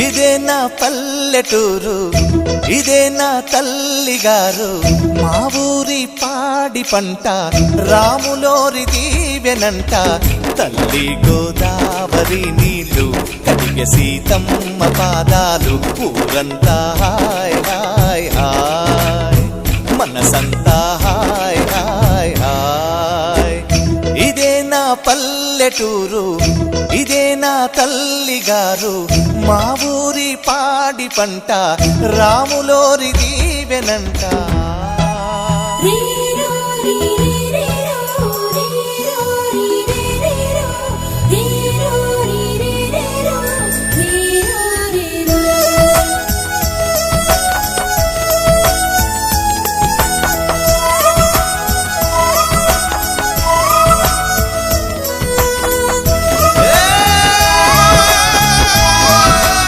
ఇదే నా పల్లెటూరు, ఇదే నా తల్లిగారు. మా ఊరి పాడి పంట రాములోరి దీవెనంట. తల్లి గోదావరి నీళ్ళు కడిగే సీతమ్మ పాదాలు. ఊరంతా హాయ్ హాయ్ హాయ్, మనసంతా హాయ్ హాయ్ హాయ్. ఇదే నా పల్లెటూరు, ఇదే నా తల్లిగారు. మా ఊరి పాడి పంట రాములోరి దీవెనంట.